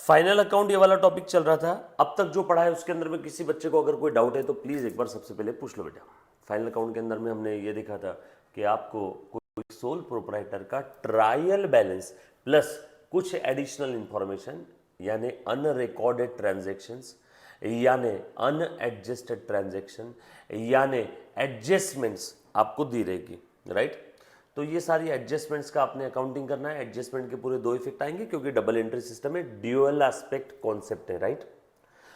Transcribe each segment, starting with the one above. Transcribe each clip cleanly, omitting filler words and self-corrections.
Final account ये वाला topic चल रहा था। अब तक जो पढ़ा है उसके अंदर में किसी बच्चे को अगर कोई डाउट है तो प्लीज एक बार सबसे पहले पूछ लो बेटा। फाइनल अकाउंट के अंदर में हमने ये देखा था कि आपको कोई सोल प्रोप्राइटर का ट्रायल बैलेंस प्लस कुछ एडिशनल इंफॉर्मेशन यानी अनरिकॉर्डेड ट्रांजैक्शंस यानी अनएडजस्टेड ट्रांजैक्शन यानी एडजस्टमेंट्स आपको दी रहेगी, राइट। तो ये सारी एडजस्टमेंट्स का आपने अकाउंटिंग करना है। एडजस्टमेंट के पूरे दो इफेक्ट आएंगे क्योंकि डबल एंट्री सिस्टम में ड्यूअल एस्पेक्ट कॉन्सेप्ट है, राइट।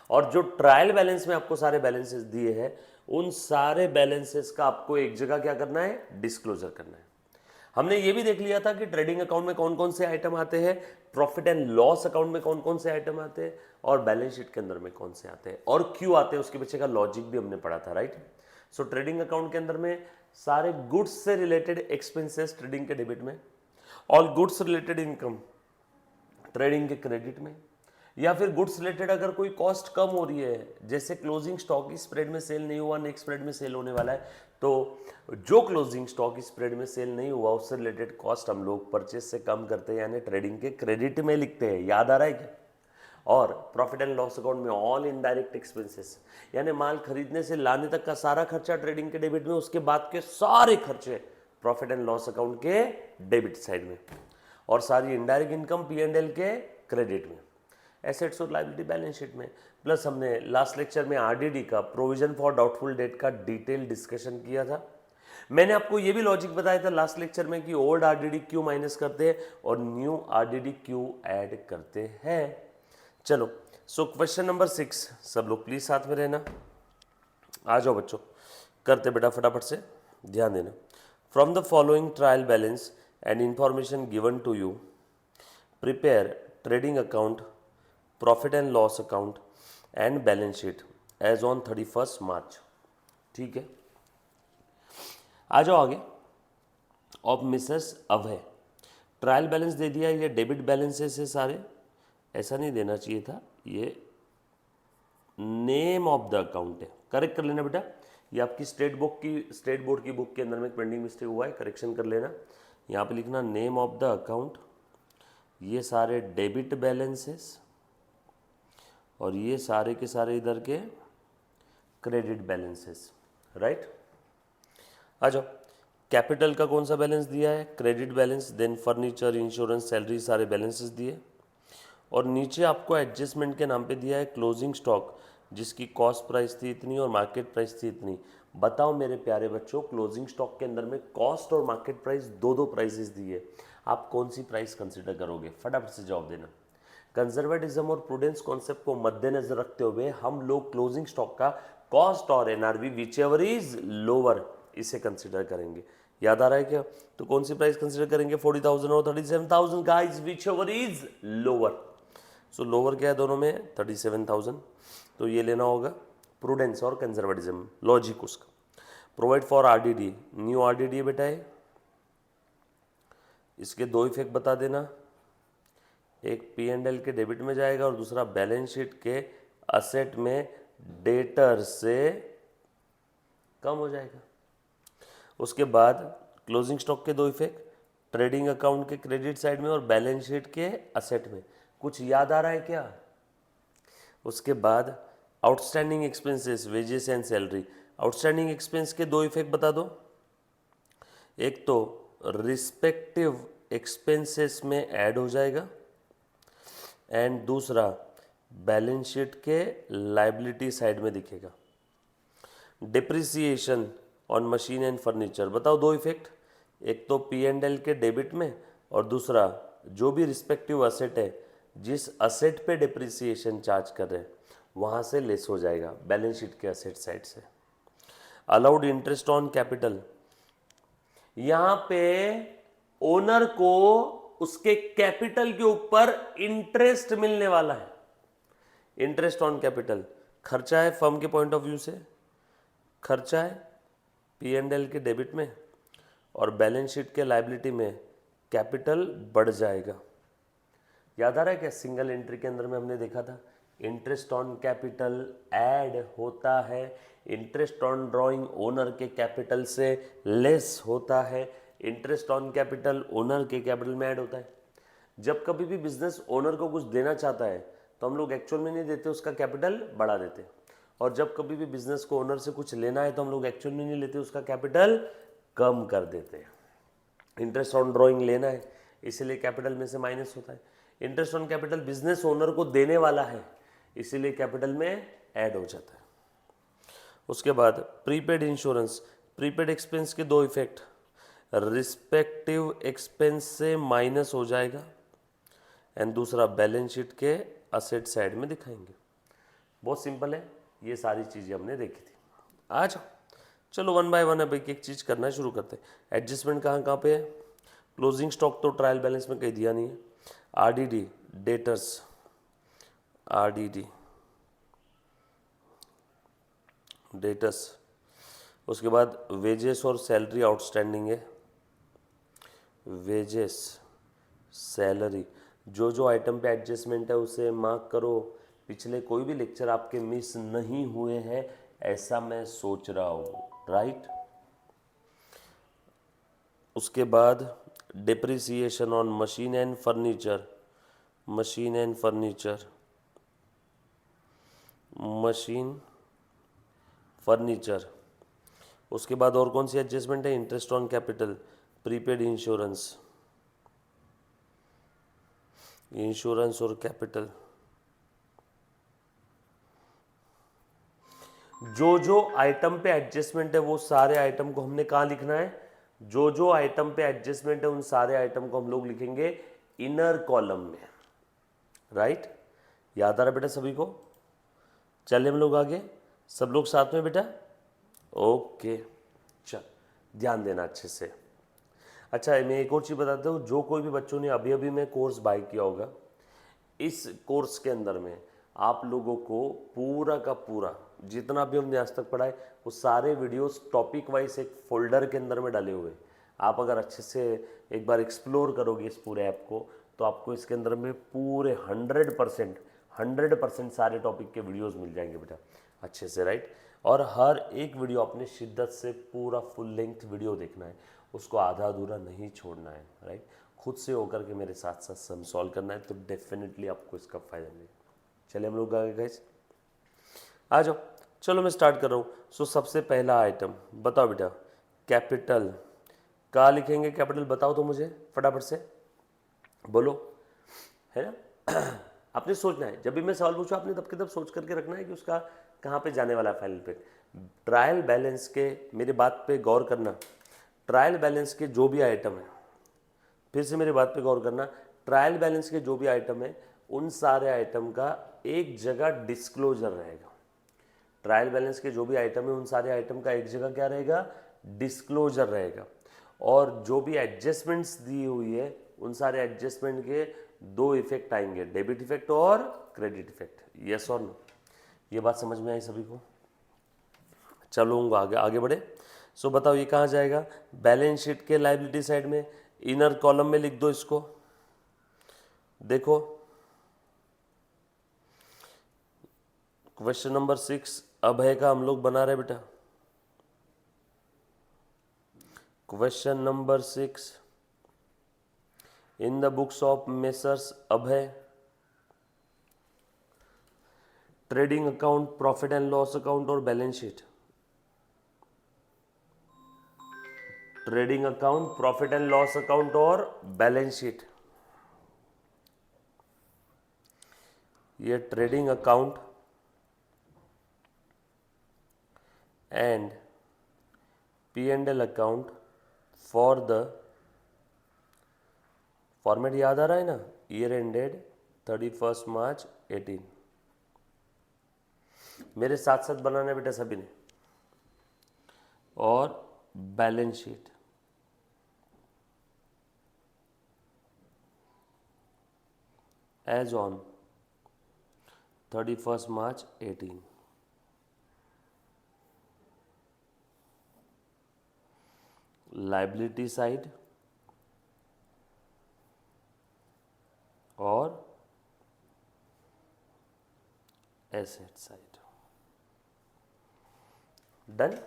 और जो ट्रायल बैलेंस में आपको सारे बैलेंसेस दिए हैं उन सारे बैलेंसेस का आपको एक जगह क्या करना है, डिस्क्लोजर करना है। हमने ये भी देख लिया था कि ट्रेडिंग अकाउंट में कौन कौन से आइटम आते हैं, प्रॉफिट एंड लॉस अकाउंट में कौन कौन से आइटम आते हैं और बैलेंस शीट के अंदर में कौन से आते हैं और क्यों आते हैं, उसके पीछे का लॉजिक भी हमने पढ़ा था, राइट। सो ट्रेडिंग अकाउंट के अंदर में सारे गुड्स से रिलेटेड एक्सपेंसेस ट्रेडिंग के डेबिट में, all goods related income trading के क्रेडिट में, या फिर गुड्स रिलेटेड अगर कोई कॉस्ट कम हो रही है जैसे क्लोजिंग स्टॉक इस स्प्रेड में सेल नहीं हुआ, नेक्स्ट स्प्रेड में सेल होने वाला है, तो जो क्लोजिंग स्टॉक इस स्प्रेड में सेल नहीं हुआ उससे रिलेटेड कॉस्ट हम लोग परचेज से कम करते हैं यानी ट्रेडिंग के क्रेडिट में लिखते हैं। याद आ रहा है क्या? और प्रॉफिट एंड लॉस अकाउंट में ऑल इनडायरेक्ट एक्सपेंसेस यानी माल खरीदने से लाने तक का सारा खर्चा ट्रेडिंग के डेबिट में, उसके बाद के सारे खर्चे प्रॉफिट एंड लॉस अकाउंट के डेबिट साइड में, और सारी इनडायरेक्ट इनकम P&L के क्रेडिट में, एसेट्स और लायबिलिटी बैलेंस शीट में। प्लस हमने लास्ट लेक्चर में RDD का प्रोविजन फॉर डाउटफुल डेट का डिटेल डिस्कशन किया था। मैंने आपको ये भी लॉजिक बताया था लास्ट लेक्चर में कि ओल्ड RDD क्यों माइनस करते हैं और न्यू RDD क्यों ऐड करते हैं। चलो, सो क्वेश्चन नंबर 6, सब लोग प्लीज साथ में रहना, आ जाओ बच्चों, करते बेटा फटाफट से, ध्यान देना। From the following trial balance and information given to you prepare trading account, profit and loss account and balance sheet as on 31 March. ठीक है, आ जाओ आगे। Of Mrs Abhay, trial balance दे दिया, ये डेबिट बैलेंसेस है सारे, ऐसा नहीं देना चाहिए था, ये नेम ऑफ द अकाउंट है, करेक्ट कर लेना बेटा। ये आपकी स्टेट बोर्ड की बुक के अंदर में पेंडिंग मिस्टेक हुआ है, करेक्शन कर लेना। यहाँ पे लिखना नेम ऑफ द अकाउंट, ये सारे डेबिट बैलेंसेस और ये सारे के सारे इधर के क्रेडिट बैलेंसेस, राइट। आ जाओ, कैपिटल का कौन सा बैलेंस दिया है, credit balance, then furniture, insurance, salary, सारे बैलेंसेस दिए। और नीचे आपको एडजस्टमेंट के नाम पे दिया है क्लोजिंग स्टॉक जिसकी कॉस्ट प्राइस थी इतनी और मार्केट प्राइस थी इतनी। बताओ मेरे प्यारे बच्चों, क्लोजिंग स्टॉक के अंदर में कॉस्ट और मार्केट प्राइस दो प्राइसेस दिए, आप कौन सी प्राइस कंसिडर करोगे? फटाफट से जवाब देना। कंजर्वेटिज्म और प्रूडेंस कॉन्सेप्ट को मद्देनजर रखते हुए हम लोग क्लोजिंग स्टॉक का कॉस्ट और NRV which ever is lower इसे कंसिडर करेंगे। याद आ रहा है क्या? तो कौन सी प्राइस कंसिडर करेंगे? 40,000 और 37,000 guys, which ever is lower. So lower क्या है दोनों में? 37,000। तो ये लेना होगा प्रूडेंस और कंजर्वेटिज्म, लॉजिक उसका। Provide for RDD, new RDD बेटा है, इसके दो इफेक्ट बता देना, एक P&L के डेबिट में जाएगा और दूसरा बैलेंस शीट के असेट में डेटर से कम हो जाएगा। उसके बाद क्लोजिंग स्टॉक के दो इफेक्ट, ट्रेडिंग अकाउंट के क्रेडिट साइड में और बैलेंस शीट के असेट में। कुछ याद आ रहा है क्या? उसके बाद outstanding expenses, wages and salary. Outstanding expense के दो इफेक्ट बता दो, एक तो रिस्पेक्टिव एक्सपेंसेस में ऐड हो जाएगा एंड दूसरा बैलेंस शीट के लायबिलिटी साइड में दिखेगा। Depreciation on machine and furniture, बताओ दो इफेक्ट, एक तो P&L के डेबिट में और दूसरा जो भी रिस्पेक्टिव असेट है जिस असेट पे डिप्रिसिएशन चार्ज कर रहे हैं वहाँ से लेस हो जाएगा बैलेंस शीट के असेट साइड से। अलाउड इंटरेस्ट ऑन कैपिटल, यहाँ पे ओनर को उसके कैपिटल के ऊपर इंटरेस्ट मिलने वाला है। इंटरेस्ट ऑन कैपिटल खर्चा है, फर्म के पॉइंट ऑफ व्यू से खर्चा है P&L के डेबिट में और बैलेंस शीट के लायबिलिटी में कैपिटल बढ़ जाएगा। याद आ रहा है क्या? सिंगल एंट्री के अंदर में हमने देखा था इंटरेस्ट ऑन कैपिटल ऐड होता है, इंटरेस्ट ऑन ड्रॉइंग ओनर के कैपिटल से लेस होता है, इंटरेस्ट ऑन कैपिटल ओनर के कैपिटल में ऐड होता है। जब कभी भी बिजनेस ओनर को कुछ देना चाहता है तो हम लोग एक्चुअल में नहीं देते, उसका कैपिटल बढ़ा देते। और जब कभी भी बिजनेस को ओनर से कुछ लेना है तो हम लोग एक्चुअल में नहीं लेते, उसका कैपिटल कम कर देते हैं। इंटरेस्ट ऑन ड्रॉइंग लेना है इसीलिए कैपिटल में से माइनस होता है। Interest on capital business owner को देने वाला है इसीलिए कैपिटल में ऐड हो जाता है। उसके बाद प्रीपेड इंश्योरेंस, प्रीपेड एक्सपेंस के दो इफेक्ट, रिस्पेक्टिव एक्सपेंस से माइनस हो जाएगा एंड दूसरा बैलेंस शीट के असेट साइड में दिखाएंगे। बहुत सिंपल है, ये सारी चीज़ें हमने देखी थी। आज चलो वन बाय वन अब एक एक चीज़ करना शुरू करते हैं। एडजस्टमेंट कहाँ कहाँ पे है? क्लोजिंग स्टॉक तो ट्रायल बैलेंस में कहीं दिया नहीं है। आरडीडी डेटर्स, आरडीडी डेटर्स, उसके बाद वेजेस और सैलरी आउटस्टैंडिंग है। वेजेस, सैलरी, जो जो आइटम पे एडजस्टमेंट है उसे मार्क करो। पिछले कोई भी लेक्चर आपके मिस नहीं हुए हैं ऐसा मैं सोच रहा हूँ, राइट। उसके बाद depreciation on machine and furniture, machine and furniture, machine furniture. उसके बाद और कौन सी एडजस्टमेंट है? Interest on capital, prepaid insurance, insurance और कैपिटल। जो जो आइटम पे एडजस्टमेंट है वो सारे आइटम को हमने कहाँ लिखना है? जो जो आइटम पे एडजस्टमेंट है उन सारे आइटम को हम लोग लिखेंगे इनर कॉलम में, राइट। याद आ रहा बेटा सभी को? चलिए हम लोग आगे, सब लोग साथ में बेटा, ओके। चल ध्यान देना अच्छे से। अच्छा मैं एक और चीज़ बताता हूँ, जो कोई भी बच्चों ने अभी अभी में कोर्स बाय किया होगा, इस कोर्स के अंदर में आप लोगों को पूरा का पूरा जितना भी हमने आज तक पढ़ा है वो सारे वीडियोस टॉपिक वाइज एक फोल्डर के अंदर में डाले हुए हैं। आप अगर अच्छे से एक बार एक्सप्लोर करोगे इस पूरे ऐप को तो आपको इसके अंदर में पूरे 100% सारे टॉपिक के वीडियोस मिल जाएंगे बेटा अच्छे से, राइट। और हर एक वीडियो अपने शिद्दत से पूरा फुल लेंथ वीडियो देखना है, उसको आधा अधूरा नहीं छोड़ना है, राइट। खुद से होकर के मेरे साथ साथ सम सॉल्व करना है तो डेफिनेटली आपको इसका फायदा मिलेगा। चलिए हम लोग आगे गाइस आ जाओ। चलो मैं स्टार्ट कर रहा हूँ। सो सबसे पहला आइटम बताओ बेटा, कैपिटल। कहाँ लिखेंगे कैपिटल? बताओ तो मुझे फटाफट से बोलो, है ना। आपने सोचना है, जब भी मैं सवाल पूछूं आपने तब के तब सोच करके रखना है कि उसका कहाँ पे जाने वाला है फाइनल पे। ट्रायल बैलेंस के, मेरी बात पे गौर करना, ट्रायल बैलेंस के जो भी आइटम है, फिर से मेरी बात पे गौर करना, ट्रायल बैलेंस के जो भी आइटम है उन सारे आइटम का एक जगह डिस्क्लोजर रहेगा। ट्रायल बैलेंस के जो भी आइटम है उन सारे आइटम का एक जगह क्या रहेगा? डिस्क्लोजर रहेगा। और जो भी एडजस्टमेंट्स दी हुई है उन सारे एडजस्टमेंट के दो इफेक्ट आएंगे, डेबिट इफेक्ट और क्रेडिट इफेक्ट। यस और नो? ये बात समझ में आई सभी को? चलो आगे आगे बढ़े। सो बताओ ये कहाँ जाएगा? बैलेंस शीट के लायबिलिटी साइड में, इनर कॉलम में लिख दो इसको। देखो क्वेश्चन नंबर 6 अभय का हम लोग बना रहे बेटा। Question number 6 in the books of Messrs Abhay, trading account, profit and loss account और balance sheet. Trading account, profit and loss account और बैलेंस शीट। ये trading account and P&L account for the, format याद आ रहा है ना? Year ended 31 March 18। मेरे साथ साथ बनाना है बेटा सभी ने। और balance sheet as on 31 March 18। Liability side और एसेट साइड। डन?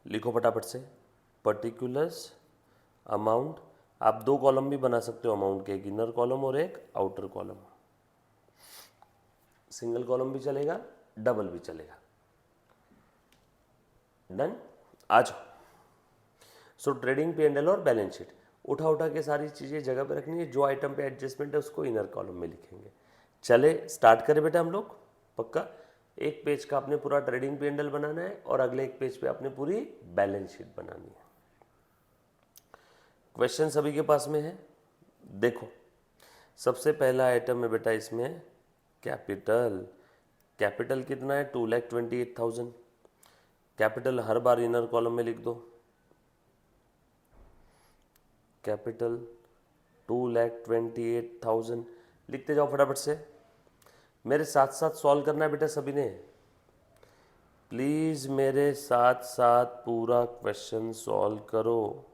लिखो फटाफट से, पर्टिकुलर्स अमाउंट आप दो कॉलम भी बना सकते हो अमाउंट के, एक इनर कॉलम और एक आउटर कॉलम। सिंगल कॉलम भी चलेगा, डबल भी चलेगा। डन, आ जाओ। सो ट्रेडिंग P&L और बैलेंस शीट उठा उठा के सारी चीज़ें जगह पे रखनी है। जो आइटम पे एडजस्टमेंट है उसको इनर कॉलम में लिखेंगे। चले स्टार्ट करें बेटा हम लोग। पक्का एक पेज का आपने पूरा ट्रेडिंग P&L बनाना है और अगले एक पेज पे आपने पूरी बैलेंस शीट बनानी है। क्वेश्चन सभी के पास में है। देखो सबसे पहला आइटम है बेटा इसमें कैपिटल। कैपिटल कितना है? 2,28,000। कैपिटल हर बार इनर कॉलम में लिख दो। कैपिटल 2,28,000 लिखते जाओ फटाफट से। मेरे साथ साथ सॉल्व करना है बेटा सभी ने। प्लीज मेरे साथ साथ पूरा क्वेश्चन सॉल्व करो।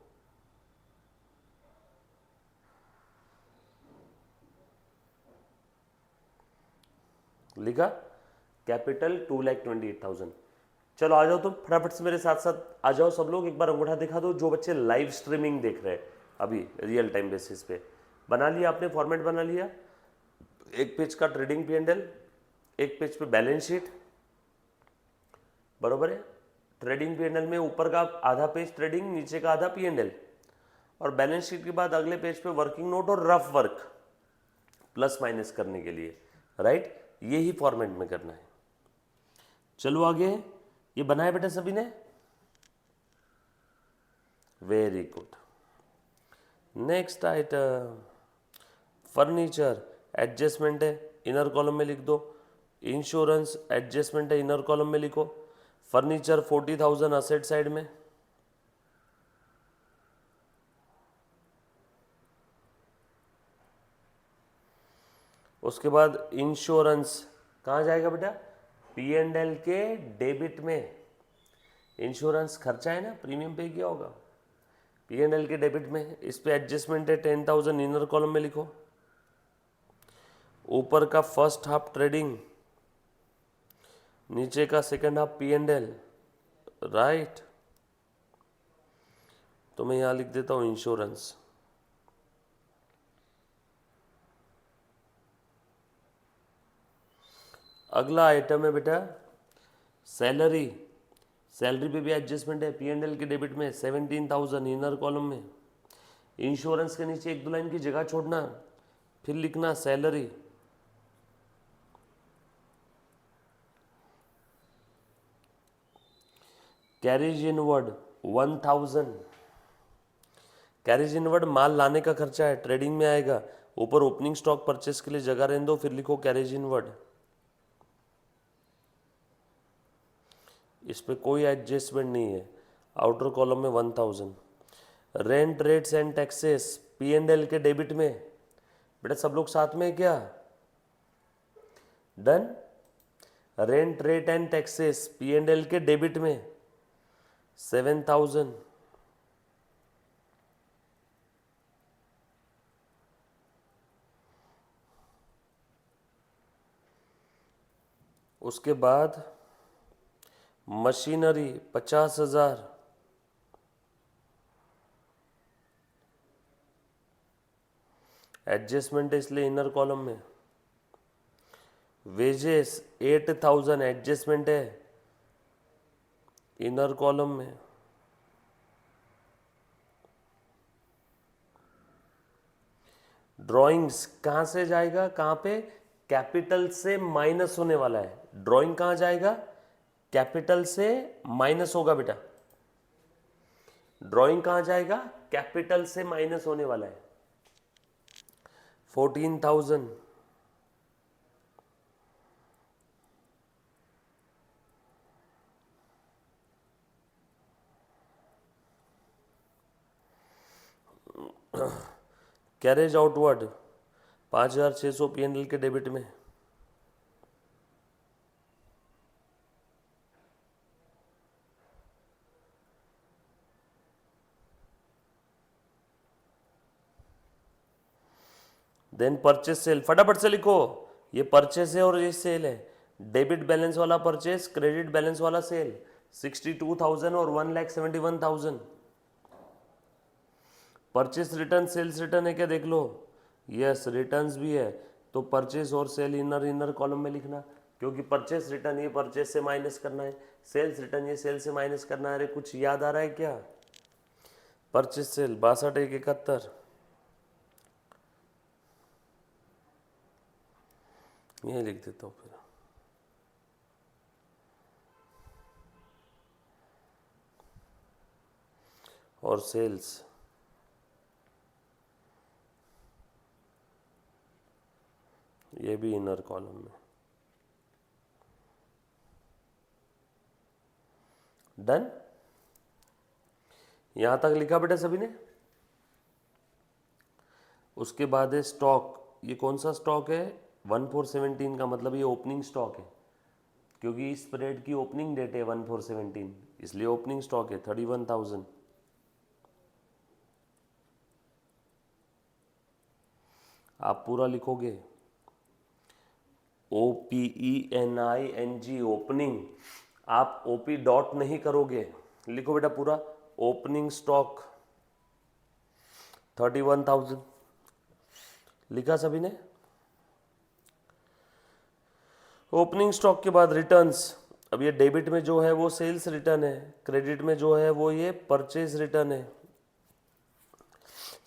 लिखा कैपिटल 2,28,000। चलो आ जाओ तुम फटाफट से मेरे साथ साथ आ जाओ सब लोग। एक बार अंगूठा दिखा दो जो बच्चे लाइव स्ट्रीमिंग देख रहे हैं अभी रियल टाइम बेसिस पे। बना लिया आपने? फॉर्मेट बना लिया? एक पेज का ट्रेडिंग P&L, एक पेज पे बैलेंस शीट, बरोबर है। ट्रेडिंग P&L में ऊपर का आधा पेज ट्रेडिंग, नीचे का आधा P&L, और बैलेंस शीट के बाद अगले पेज पे वर्किंग नोट और रफ वर्क प्लस माइनस करने के लिए, राइट। यही फॉर्मेट में करना है। चलो आगे। ये बनाया बेटा सभी ने? Very good. Next item furniture adjustment है, इनर कॉलम में लिख दो। इंश्योरेंस एडजस्टमेंट है, इनर कॉलम में लिखो। फर्नीचर 40,000 असेट साइड में। उसके बाद इंश्योरेंस कहाँ जाएगा बेटा? P&L के डेबिट में। इंश्योरेंस खर्चा है ना, प्रीमियम पे किया होगा। P&L के डेबिट में। इस पे एडजस्टमेंट है 10,000, इनर कॉलम में लिखो। ऊपर का फर्स्ट हाफ ट्रेडिंग, नीचे का सेकंड हाफ P&L, राइट। तो मैं यहां लिख देता हूं इंश्योरेंस। अगला आइटम है बेटा सैलरी। सैलरी पे भी एडजस्टमेंट है P&L के डेबिट में 17,000, इनर कॉलम में। इंश्योरेंस के नीचे एक दो लाइन की जगह छोड़ना, फिर लिखना salary. Carriage inward 1,000। Carriage inward माल लाने का खर्चा है, ट्रेडिंग में आएगा। ऊपर ओपनिंग स्टॉक परचेस के लिए जगह रहने दो, फिर लिखो कैरेज इनवर्ड। इस पे कोई एडजस्टमेंट नहीं है। आउटर कॉलम में 1,000। Rent rates and taxes P&L के डेबिट में। बेटा सब लोग साथ में है क्या? Done. Rent rate and taxes P&L के डेबिट में 7,000। उसके बाद मशीनरी 50,000। एडजस्टमेंट है इसलिए इनर कॉलम में। वेजेस 8,000, एडजस्टमेंट है इनर कॉलम में। ड्राइंग्स कहां से जाएगा? कहां पे? कैपिटल से माइनस होने वाला है। ड्राइंग कहां जाएगा? कैपिटल से माइनस होगा बेटा। ड्राइंग कहां जाएगा? कैपिटल से माइनस होने वाला है। 14,000। कैरेज आउटवर्ड 5,600 P&L के डेबिट में। देन परचेस सेल, फटाफट से लिखो। ये परचेस है और ये सेल है। डेबिट बैलेंस वाला परचेस, क्रेडिट बैलेंस वाला सेल। 62,000 और 1,71,000। परचेस रिटर्न सेल्स रिटर्न है क्या, देख लो। यस, रिटर्न्स भी है, तो परचेस और सेल इनर इनर कॉलम में लिखना, क्योंकि परचेस रिटर्न ये परचेस से माइनस करना है, सेल्स रिटर्न ये सेल से माइनस करना है। अरे कुछ याद आ रहा है क्या? परचेस सेल 62,171, यही लिख देता हूँ फिर। और सेल्स ये भी इनर कॉलम में। डन, यहां तक लिखा बेटा सभी ने? उसके बाद है स्टॉक। ये कौन सा स्टॉक है? 1417 का, मतलब ये ओपनिंग स्टॉक है, क्योंकि इस पीरियड की ओपनिंग डेट है 1417, इसलिए ओपनिंग स्टॉक है 31,000। आप पूरा लिखोगे OPENING, ओपनिंग। आप OP डॉट नहीं करोगे, लिखो बेटा पूरा ओपनिंग स्टॉक 31,000। लिखा सभी ने? ओपनिंग स्टॉक के बाद रिटर्न्स। अब ये डेबिट में जो है वो सेल्स रिटर्न है, क्रेडिट में जो है वो ये परचेज रिटर्न है।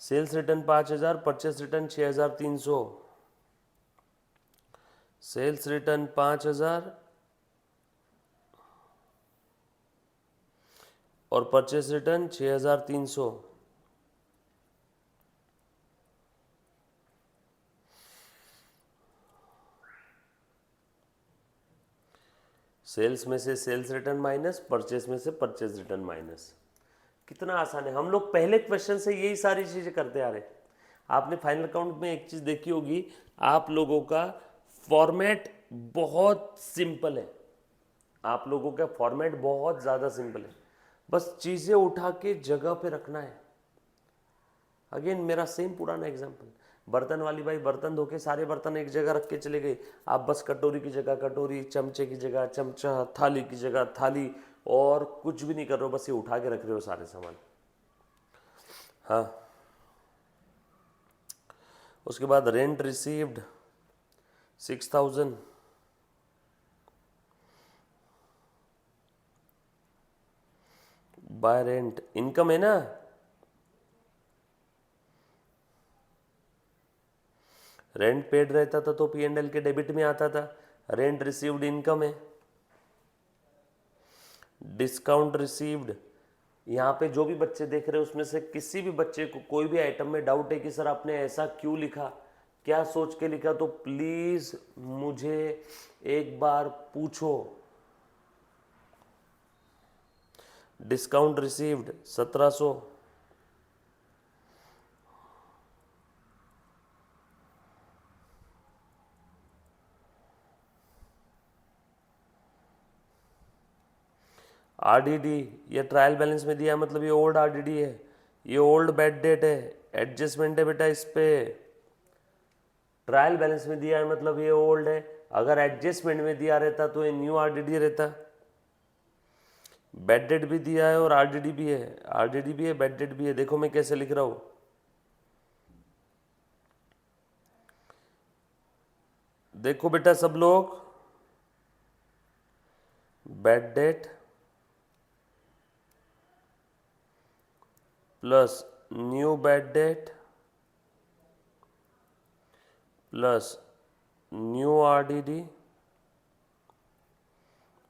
Sales return 5,000, purchase return 6,300। Sales return 5,000 और परचेज रिटर्न 6,300। सेल्स में से सेल्स रिटर्न माइनस, परचेज में से परचेज रिटर्न माइनस। कितना आसान है, हम लोग पहले क्वेश्चन से यही सारी चीजें करते आ रहे। आपने फाइनल अकाउंट में एक चीज देखी होगी, आप लोगों का फॉर्मेट बहुत सिंपल है। आप लोगों का फॉर्मेट बहुत ज्यादा सिंपल है, बस चीजें उठा के जगह पे रखना है। अगेन मेरा सेम पुराना एग्जांपल, बर्तन वाली बाई बर्तन धो के सारे बर्तन एक जगह रख के चले गए। आप बस कटोरी की जगह कटोरी, चमचे की जगह चमचा, थाली की जगह थाली, और कुछ भी नहीं कर रहे हो, बस ये उठा के रख रहे हो सारे सामान। हाँ, उसके बाद rent received 6,000, bye rent income है ना। रेंट पेड रहता था तो P&L के डेबिट में आता था, रेंट रिसीव्ड इनकम है। डिस्काउंट रिसीव्ड, यहाँ पे जो भी बच्चे देख रहे हैं उसमें से किसी भी बच्चे को कोई भी आइटम में डाउट है कि सर आपने ऐसा क्यों लिखा, क्या सोच के लिखा, तो प्लीज मुझे एक बार पूछो। डिस्काउंट रिसीव्ड 1,700, RDD ये ट्रायल बैलेंस में दिया है, मतलब ये ओल्ड RDD है, ये ओल्ड बैड डेट है, एडजस्टमेंट है बेटा इस पे। ट्रायल बैलेंस में दिया है मतलब ये ओल्ड है, अगर एडजस्टमेंट में दिया रहता तो ये न्यू RDD रहता। बैड डेट भी दिया है और RDD भी है, RDD भी है बैड डेट भी है। देखो मैं कैसे लिख रहा हूं, देखो बेटा सब लोग, bad debt plus new bad debt plus new RDD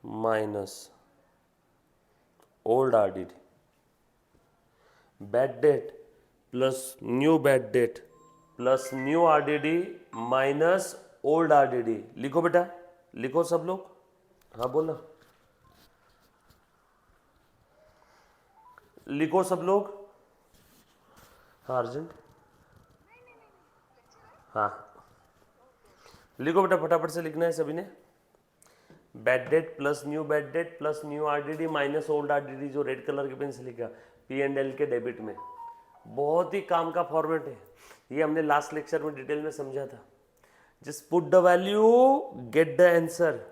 minus old RDD। Bad debt plus new bad debt plus new RDD minus old RDD। लिखो बेटा, लिखो सब लोग। हाँ बोलो, लिखो सब लोग। हाँ अर्जेंट, हाँ लिखो बेटा, फटाफट से लिखना है सभी ने। Bad debt plus new bad debt plus new RDD minus old RDD, जो रेड कलर के पेन से लिखा P&L के डेबिट में। बहुत ही काम का फॉर्मेट है, ये हमने लास्ट लेक्चर में डिटेल में समझा था। Just put the value, get the answer.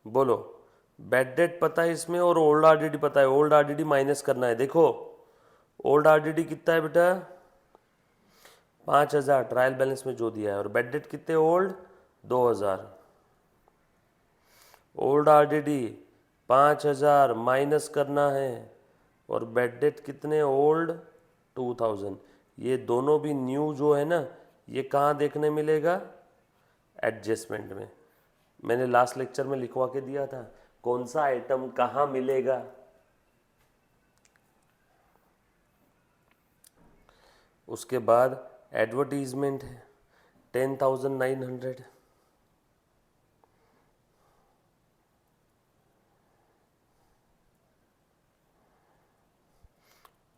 बोलो, बैड डेट पता है इसमें और ओल्ड RDD पता है, ओल्ड RDD माइनस करना है। देखो ओल्ड आरडीडी कितना है बेटा? 5,000 ट्रायल बैलेंस में जो दिया है। और बेड डेट कितने ओल्ड? 2,000। ओल्ड आरडीडी 5,000 माइनस करना है और बेड डेट कितने ओल्ड? 2,000। ये दोनों भी न्यू जो है ना, ये कहाँ देखने मिलेगा? एडजस्टमेंट में। मैंने लास्ट लेक्चर में लिखवा के दिया था कौन सा आइटम कहाँ मिलेगा। उसके बाद एडवर्टीजमेंट है 10,900।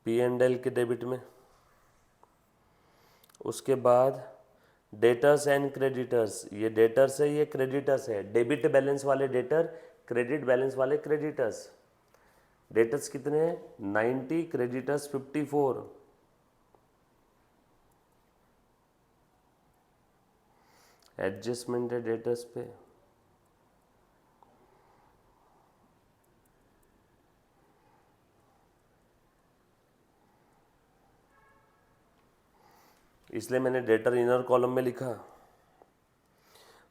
P&L के डेबिट में। उसके बाद डेटर्स एंड क्रेडिटर्स, ये डेटर्स है, ये क्रेडिटर्स है। डेबिट बैलेंस वाले डेटर, क्रेडिट बैलेंस वाले क्रेडिटर्स। डेटर्स कितने हैं? 90, क्रेडिटर्स 54। एडजस्टमेंट है डेटर्स पे। इसलिए मैंने डेटर इनर कॉलम में लिखा।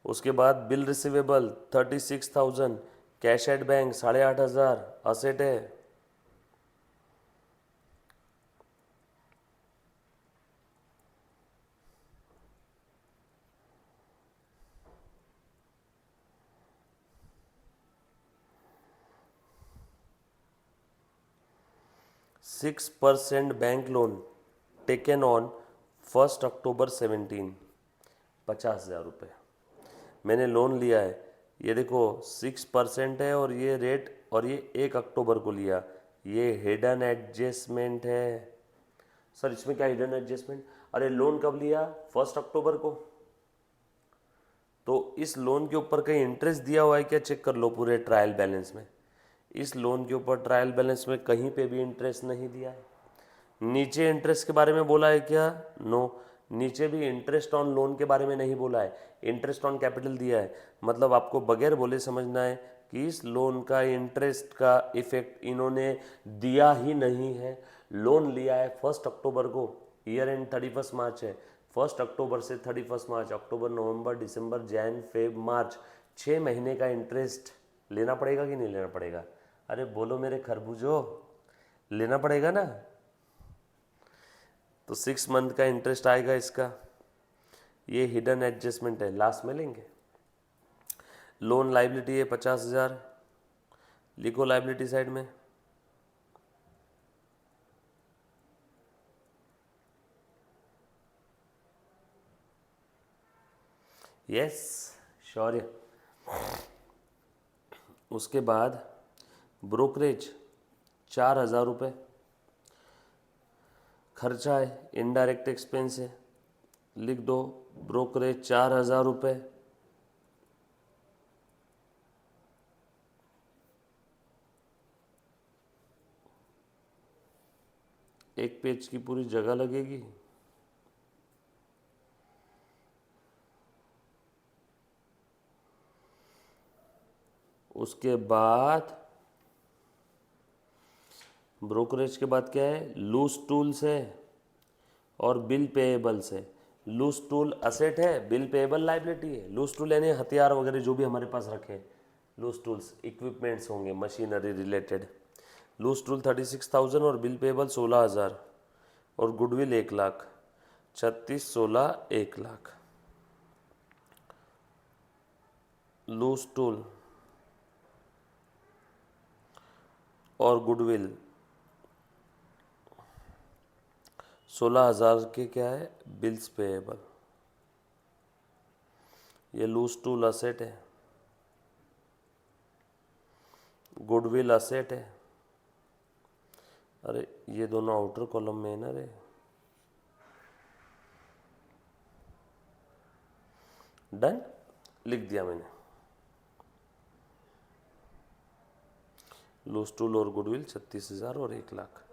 उसके बाद bill receivable 36,000, cash at bank 8,500, asset है। Six % bank loan taken on 1 October 17, 50,000 रुपये मैंने लोन लिया है। ये देखो 6% है और ये रेट, और ये 1 अक्टूबर को लिया। ये हिडन एडजस्टमेंट है। सर इसमें क्या हिडन एडजस्टमेंट? अरे लोन कब लिया? 1 अक्टूबर को। तो इस लोन के ऊपर कहीं इंटरेस्ट दिया हुआ है क्या? चेक कर लो पूरे ट्रायल बैलेंस में। इस लोन के ऊपर ट्रायल बैलेंस में कहीं पे भी इंटरेस्ट नहीं दिया है। नीचे इंटरेस्ट के बारे में बोला है क्या? नो। नीचे भी इंटरेस्ट ऑन लोन के बारे में नहीं बोला है। इंटरेस्ट ऑन कैपिटल दिया है। मतलब आपको बगैर बोले समझना है कि इस लोन का इंटरेस्ट का इफेक्ट इन्होंने दिया ही नहीं है। लोन लिया है 1 अक्टूबर को, ईयर एंड 31 मार्च है। 1 अक्टूबर से 31 मार्च, अक्टूबर, नवंबर, दिसंबर, जैन, फेब, मार्च, 6 महीने का इंटरेस्ट लेना पड़ेगा कि नहीं लेना पड़ेगा? अरे बोलो मेरे खरबूजो, लेना पड़ेगा ना। तो 6 मंथ का इंटरेस्ट आएगा इसका। ये हिडन एडजस्टमेंट है, लास्ट में लेंगे। लोन लाइबिलिटी है 50,000, लिखो लाइबिलिटी साइड में। यस, शौर्य। उसके बाद ब्रोकरेज 4,000 रुपये खर्चा है, इनडायरेक्ट एक्सपेंस है। लिख दो ब्रोकरेज 4,000 रुपये। एक पेज की पूरी जगह लगेगी। उसके बाद ब्रोकरेज के बाद क्या है? लूज टूल्स है और बिल पेएबल्स है। लूज टूल असेट है, बिल पेएबल लाइबिलिटी है। लूज टूल यानी हथियार वगैरह जो भी हमारे पास रखे हैं, लूज टूल्स इक्विपमेंट्स होंगे मशीनरी रिलेटेड। लूज टूल 36,000 और बिल पेएबल 16,000 और गुडविल 1,00,000। 36, 16, 1,00,000। लूज टूल और गुडविल 16,000 के क्या है? Bills payable. ये लूज टूल असेट है, गुडविल असेट है। अरे ये दोनों आउटर कॉलम में है ना रे। डन, लिख दिया मैंने। लूज टूल और गुडविल 36,000 और 1,00,000।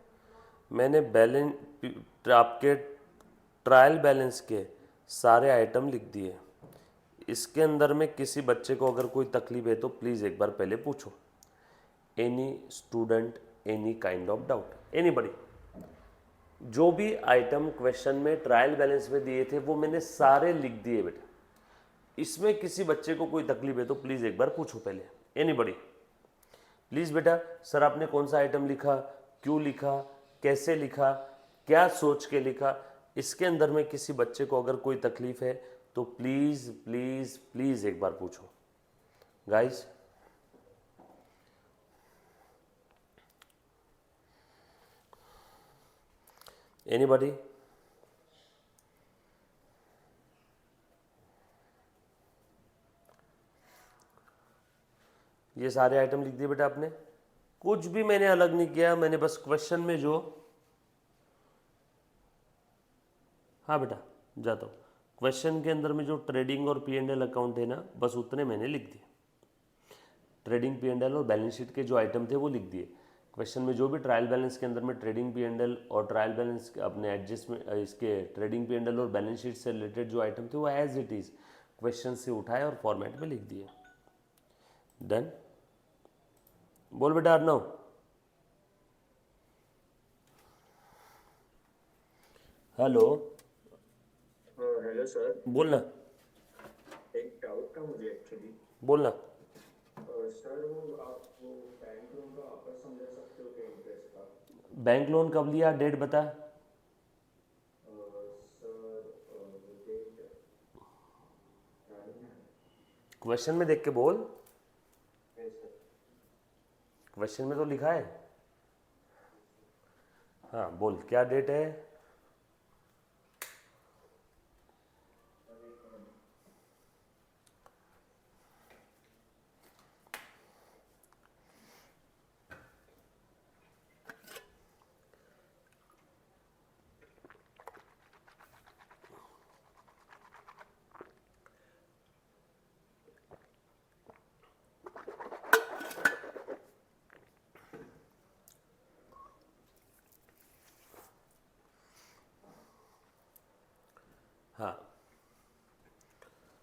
मैंने बैलेंस आपके ट्रायल बैलेंस के सारे आइटम लिख दिए। इसके अंदर में किसी बच्चे को अगर कोई तकलीफ है तो प्लीज़ एक बार पहले पूछो। Any student, any kind of doubt, anybody? जो भी आइटम क्वेश्चन में ट्रायल बैलेंस में दिए थे वो मैंने सारे लिख दिए बेटा। इसमें किसी बच्चे को कोई तकलीफ है तो प्लीज़ एक बार पूछो पहले, एनीबडी। प्लीज़ बेटा, सर आपने कौन सा आइटम लिखा, क्यों लिखा, कैसे लिखा, क्या सोच के लिखा, इसके अंदर में किसी बच्चे को अगर कोई तकलीफ है तो प्लीज़ प्लीज़ प्लीज़ एक बार पूछो गाइस। एनीबडी? ये सारे आइटम लिख दिए बेटा आपने, कुछ भी मैंने अलग नहीं किया, मैंने बस क्वेश्चन में जो, हाँ बेटा जाता हूँ, क्वेश्चन के अंदर में जो ट्रेडिंग और P&L अकाउंट है ना, बस उतने मैंने लिख दिए। ट्रेडिंग P&L और बैलेंस शीट के जो आइटम थे वो लिख दिए। क्वेश्चन में जो भी ट्रायल बैलेंस के अंदर में ट्रेडिंग P&L और ट्रायल बैलेंस अपने एडजस्टमेंट, इसके ट्रेडिंग P&L और बैलेंस शीट से रिलेटेड जो आइटम थे वो एज इट इज़ क्वेश्चन से उठाए और फॉर्मेट में लिख दिए। डन? बोल बेटा अर्नव। हेलो। हेलो सर, बोलना। एक डाउट था मुझे एक्चुअली। बोलना। सर वो आप वो बैंक लोन का वापस समझा सकते हो क्या इंटरेस्ट का? बैंक लोन कब लिया, डेट बता। सर डेट नहीं है। क्वेश्चन में देख के बोल, सर क्वेश्चन में तो लिखा है। हाँ बोल, क्या डेट है। हाँ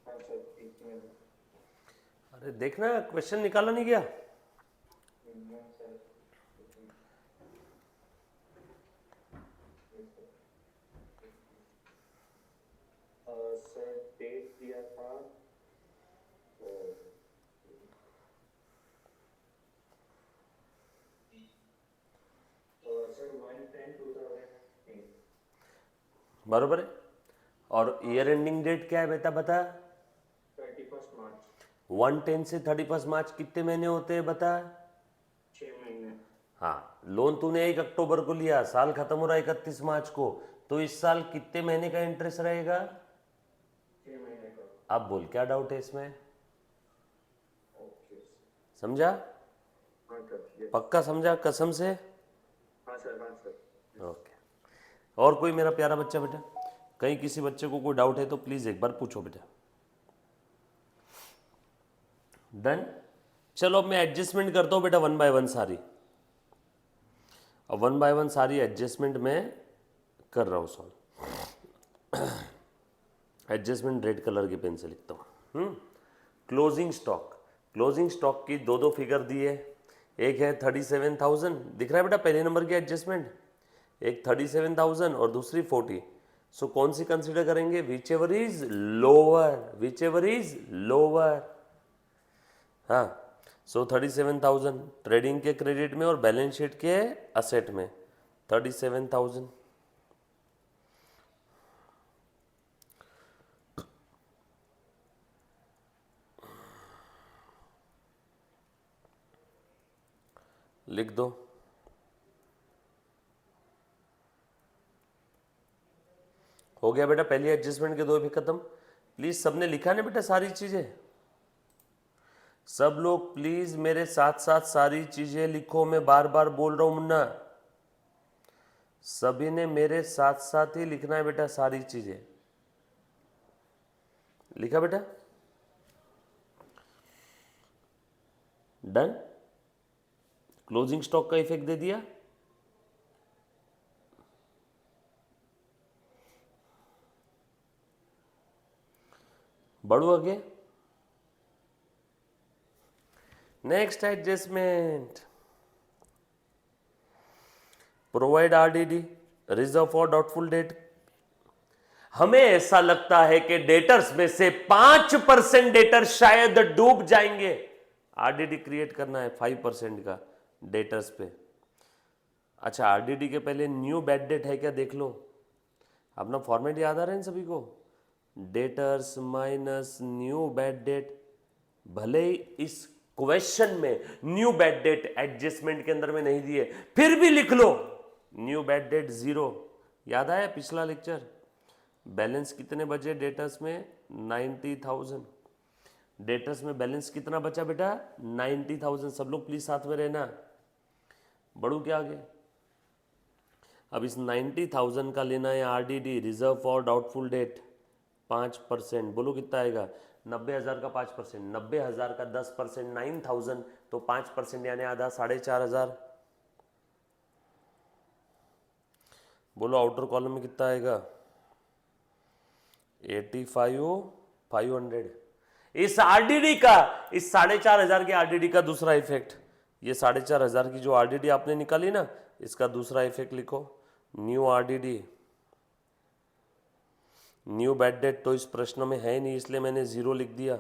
हाँ सर, एक मिनट। अरे देखना, क्वेश्चन निकाला नहीं गया। सर सर डेट दिया था सर 1/10/2008। बरोबर है। और ईयर एंडिंग डेट क्या है बेटा बता। 31 मार्च। 1/10 से 31 मार्च कितने महीने होते हैं बता। 6 महीने। हाँ, लोन तूने 1 अक्टूबर को लिया, साल खत्म हो रहा है 31 मार्च को, तो इस साल कितने महीने का इंटरेस्ट रहेगा। 6 महीने का। अब बोल क्या डाउट है इसमें, ओके। समझा। हाँ सर, यस। पक्का समझा कसम से। हाँ सर, हाँ सर। ओके। और कोई मेरा प्यारा बच्चा बेटा, कहीं किसी बच्चे को कोई डाउट है तो प्लीज़ एक बार पूछो बेटा। डन? चलो अब मैं एडजस्टमेंट करता हूँ बेटा 1 बाय 1 सारी। अब 1 बाय 1 सारी एडजस्टमेंट मैं कर रहा हूँ सॉल्व। एडजस्टमेंट रेड कलर की पेन से लिखता हूँ। क्लोजिंग स्टॉक, क्लोजिंग स्टॉक की दो दो फिगर दी है। एक है 37,000, दिख रहा है बेटा पहले नंबर की एडजस्टमेंट, एक 37,000 और दूसरी 40। सो कौन सी कंसिडर करेंगे, which ever is lower, which ever is lower. हाँ, सो 37,000 ट्रेडिंग के क्रेडिट में और बैलेंस शीट के असेट में 37,000। लिख दो। हो गया बेटा, पहली एडजस्टमेंट के दो भी खत्म। प्लीज सबने लिखा ना बेटा सारी चीजें, सब लोग प्लीज मेरे साथ साथ सारी चीजें लिखो, मैं बार बार बोल रहा हूं मुन्ना, सभी ने मेरे साथ साथ ही लिखना है बेटा सारी चीजें। लिखा बेटा? डन? क्लोजिंग स्टॉक का इफेक्ट दे दिया। बढ़ो आगे। Next adjustment, provide RDD, reserve for doubtful debt, हमें ऐसा लगता है कि डेटर्स में से 5% डेटर शायद डूब जाएंगे। आरडीडी क्रिएट करना है 5% का डेटर्स पे। अच्छा, आरडीडी के पहले न्यू बैड डेट है क्या देख लो। अपना फॉर्मेट याद आ रहा है इन सभी को, debtors minus new bad debt. भले ही इस क्वेश्चन में न्यू बैड डेट एडजस्टमेंट के अंदर में नहीं दिए, फिर भी लिख लो न्यू बैड डेट 0। याद आया पिछला लेक्चर? बैलेंस कितने बचे डेटर्स में? 90,000। डेटर्स में बैलेंस कितना बचा बेटा? 90,000। सब लोग प्लीज साथ में रहना, बढ़ू क्या आगे। अब इस 90,000 का लेना है RDD, reserve for doubtful debt 5%। बोलो कितना आएगा? 90,000 का 5%, 90,000 का 10%, 9,000, तो 5% यानी आधा 4,500। बोलो आउटर कॉलम में कितना आएगा? 85,500। इस आरडीडी का, इस 4,500 के आरडीडी का दूसरा इफेक्ट, ये 4,500 की जो आरडीडी आपने निकाली ना, इसका दूसरा इफेक्ट लिखो, new RDD. New bad debt तो इस प्रश्न में है नहीं, इसलिए मैंने 0 लिख दिया।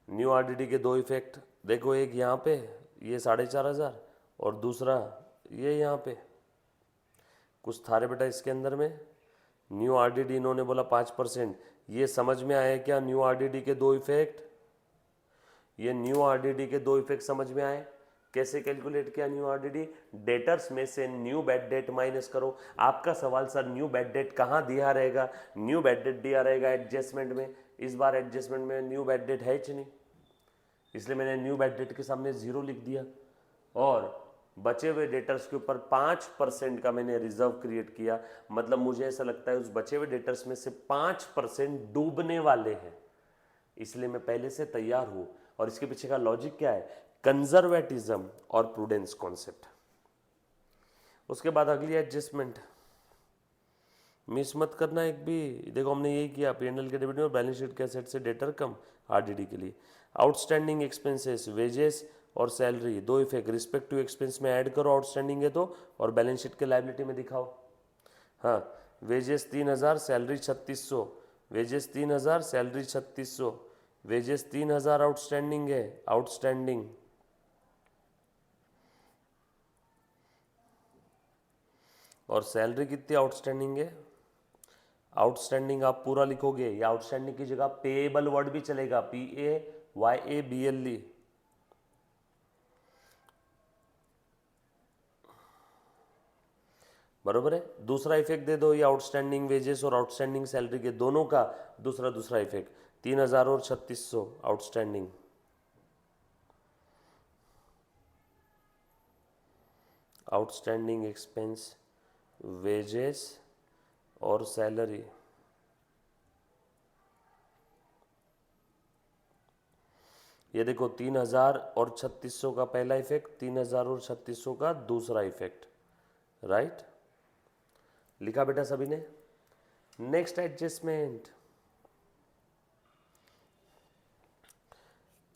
न्यू आरडीडी के दो इफेक्ट देखो, एक यहाँ पे ये 4,500 और दूसरा ये यहाँ पे। कुछ था रे बेटा इसके अंदर में। न्यू आरडीडी इन्होंने बोला 5%, ये समझ में आया क्या? न्यू आरडीडी के दो इफेक्ट, ये न्यू आरडीडी के दो इफेक्ट समझ में आए। कैसे कैलकुलेट किया न्यू आरडीडी? डेटर्स में से न्यू बैड डेट माइनस करो। आपका सवाल सर न्यू बैड डेट कहाँ दिया रहेगा? न्यू बैड डेट दिया रहेगा एडजस्टमेंट में। इस बार एडजस्टमेंट में न्यू बैड डेट है ही नहीं, इसलिए मैंने न्यू बैड डेट के सामने 0 लिख दिया। और बचे हुए डेटर्स के ऊपर 5% का मैंने रिजर्व क्रिएट किया। मतलब मुझे ऐसा लगता है उस बचे हुए डेटर्स में से 5% डूबने वाले हैं, इसलिए मैं पहले से तैयार हूं। और इसके पीछे का लॉजिक क्या है? कंजर्वेटिज्म और प्रूडेंस कॉन्सेप्ट। उसके बाद अगली एडजस्टमेंट मिस मत करना एक भी। देखो हमने यही किया, P&L के डेबिट में और बैलेंस शीट के एसेट से डेटर कम आरडीडी के लिए। आउटस्टैंडिंग एक्सपेंसेस, वेजेस और सैलरी, दो इफेक्ट रिस्पेक्ट टू एक्सपेंस में ऐड करो, आउटस्टैंडिंग है तो, और बैलेंस शीट के लायबिलिटी में दिखाओ। हाँ, wages 3,000, salary 3,600, wages 3,000, salary 3,600, wages 3,000 outstanding है, आउटस्टैंडिंग। और सैलरी कितनी आउटस्टैंडिंग है? आउटस्टैंडिंग आप पूरा लिखोगे, या आउटस्टैंडिंग की जगह पेएबल वर्ड भी चलेगा, PAYABLE। बरोबर है। दूसरा इफेक्ट दे दो, ये आउटस्टैंडिंग वेजेस और आउटस्टैंडिंग सैलरी के दोनों का दूसरा इफेक्ट, 3,000 और 3,600 आउटस्टैंडिंग। आउटस्टैंडिंग एक्सपेंस, वेजेस और सैलरी। ये देखो 3,000 और 3,600 का पहला इफेक्ट, 3,000 और 3,600 का दूसरा इफेक्ट, राइट? लिखा बेटा सभी ने? Next adjustment,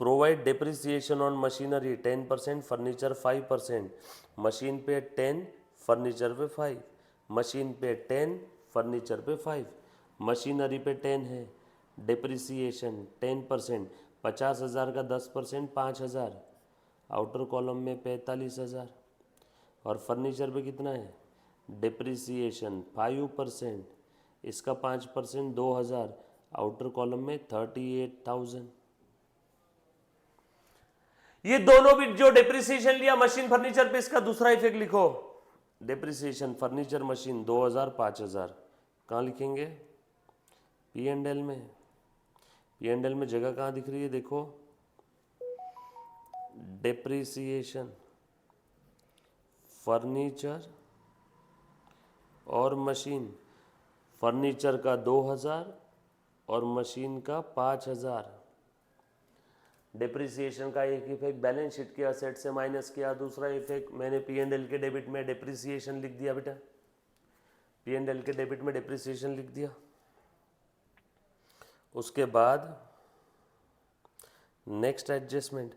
provide depreciation on machinery 10%, furniture 5%। Machine पे 10, फर्नीचर पे 5, मशीन पे 10, फर्नीचर पे 5, मशीनरी पे 10 है, डेप्रिसिएशन 10%, 50,000 का 10% 5,000, आउटर कॉलम में 45,000। और फर्नीचर पे कितना है? डेप्रिसिएशन 5%, इसका 5% 2,000, आउटर कॉलम में 38,000। ये दोनों भी जो डेप्रिसिएशन लिया मशीन फर्नीचर पे, इसका दूसरा इफेक्ट लिखो, डेप्रिसिएशन फर्नीचर मशीन 2,000 5,000। कहाँ लिखेंगे? P&L में। P&L में जगह कहाँ दिख रही है? देखो, डेप्रिसिएशन फर्नीचर और मशीन, फर्नीचर का 2,000 और मशीन का 5,000। डेप्रिसिएशन का एक इफेक्ट बैलेंस शीट के असेट से माइनस किया, दूसरा इफेक्ट मैंने P&L के डेबिट में डेप्रिसिएशन लिख दिया बेटा, P&L के डेबिट में डेप्रिसिएशन लिख दिया। उसके बाद next adjustment,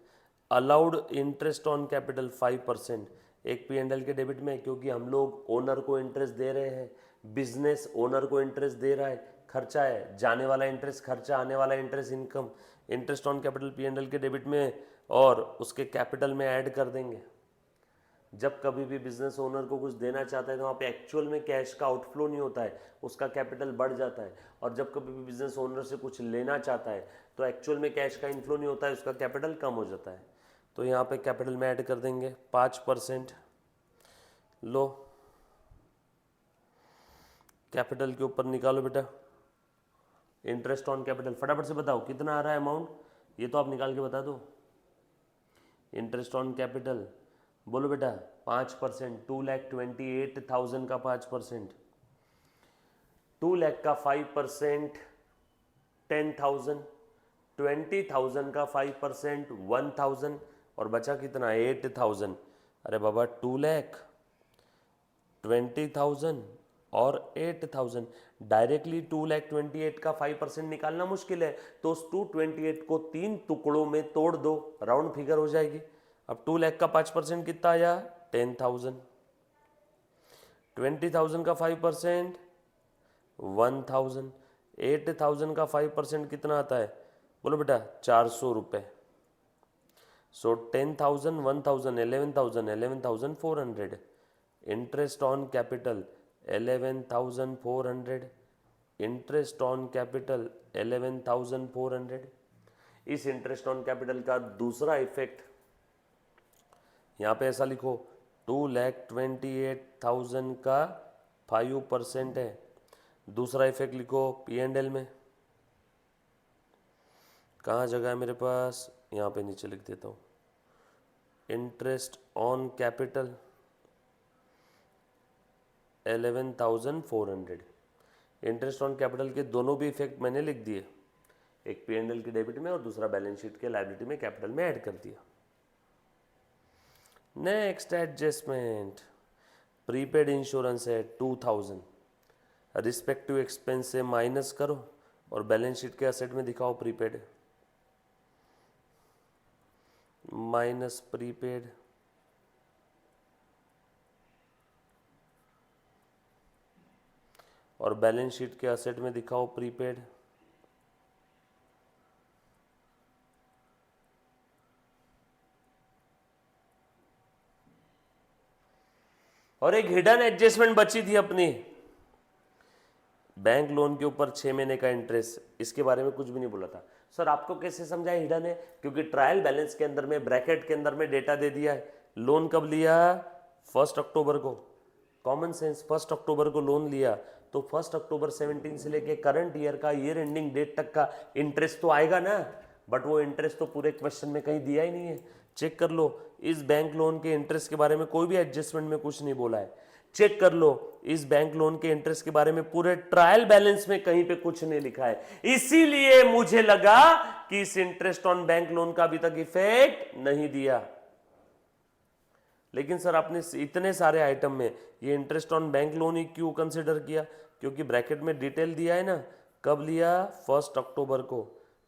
allowed interest on capital 5%, एक P&L के डेबिट में, क्योंकि हम लोग ओनर को इंटरेस्ट दे रहे हैं, बिजनेस ओनर को इंटरेस्ट दे रहा है, खर्चा है, जाने वाला इंटरेस्ट खर्चा, आने वाला interest income, interest on capital P&L के डेबिट में और उसके कैपिटल में ऐड कर देंगे। जब कभी भी बिजनेस ओनर को कुछ देना चाहता है तो वहाँ पे एक्चुअल में कैश का आउटफ्लो नहीं होता है, उसका कैपिटल बढ़ जाता है। और जब कभी भी बिजनेस ओनर से कुछ लेना चाहता है तो एक्चुअल में कैश का इनफ्लो नहीं होता है, उसका कैपिटल कम हो जाता है। तो यहाँ पे कैपिटल में ऐड कर देंगे 5%। लो कैपिटल के ऊपर निकालो बेटा इंटरेस्ट ऑन कैपिटल, फटाफट से बताओ कितना आ रहा है अमाउंट, ये तो आप निकाल के बता दो। इंटरेस्ट ऑन कैपिटल बोलो बेटा 5%, 2,28,000 का 5%, 2 लाख का 5% 10,000, 20,000 का 5% 1,000 और बचा कितना 8,000। अरे बाबा 2 लाख 20,000 और 8,000, डायरेक्टली 2,28,000 का 5% निकालना मुश्किल है, तो उस 228 को 3 टुकड़ों में तोड़ दो, राउंड फिगर हो जाएगी। अब 2 लाख का 5% कितना आया 10,000, 20,000 का 5% 1,000, 8,000 का 5% कितना आता है बोलो बेटा 400 रुपये। सो 10,000 1,000 11,000 11,400, interest on capital 11,400, interest on capital 11,400। इस इंटरेस्ट ऑन कैपिटल का दूसरा इफेक्ट यहाँ पे ऐसा लिखो 2,28,000 का 5% है। दूसरा इफेक्ट लिखो P&L में, कहाँ जगह है मेरे पास, यहाँ पे नीचे लिख देता हूँ। Interest on capital 11,400, interest on capital के दोनों भी इफेक्ट मैंने लिख दिए, एक P&L के डेबिट में और दूसरा बैलेंस शीट के लायबिलिटी में कैपिटल में ऐड कर दिया। नेक्स्ट एडजस्टमेंट, प्रीपेड इंश्योरेंस है 2,000, रिस्पेक्टिव एक्सपेंस से माइनस करो और बैलेंस शीट के असेट में दिखाओ प्रीपेड माइनस प्रीपेड, और बैलेंस शीट के असेट में दिखाओ प्रीपेड। और एक हिडन एडजस्टमेंट बची थी अपनी, बैंक लोन के ऊपर 6 महीने का इंटरेस्ट, इसके बारे में कुछ भी नहीं बोला था। सर आपको कैसे समझाए हिडन है, क्योंकि ट्रायल बैलेंस के अंदर में ब्रैकेट के अंदर में डेटा दे दिया है। लोन कब लिया 1 अक्टूबर को, कॉमन सेंस 1 अक्टूबर को लोन लिया, तो 1 अक्टूबर 17 से लेके करंट ईयर का ईयर एंडिंग डेट तक का इंटरेस्ट तो आएगा ना, बट वो इंटरेस्ट तो पूरे क्वेश्चन में कहीं दिया ही नहीं है। चेक कर लो इस बैंक लोन के इंटरेस्ट के बारे में कोई भी एडजस्टमेंट में कुछ नहीं बोला है। चेक कर लो इस बैंक लोन के इंटरेस्ट के बारे में पूरे ट्रायल बैलेंस में कहीं पे कुछ नहीं लिखा है। इसीलिए मुझे लगा कि इस इंटरेस्ट ऑन बैंक लोन का अभी तक इफेक्ट नहीं दिया। लेकिन सर आपने इतने सारे आइटम में ये इंटरेस्ट ऑन बैंक लोन ही क्यों कंसिडर किया, क्योंकि ब्रैकेट में डिटेल दिया है ना, कब लिया 1 अक्टूबर को,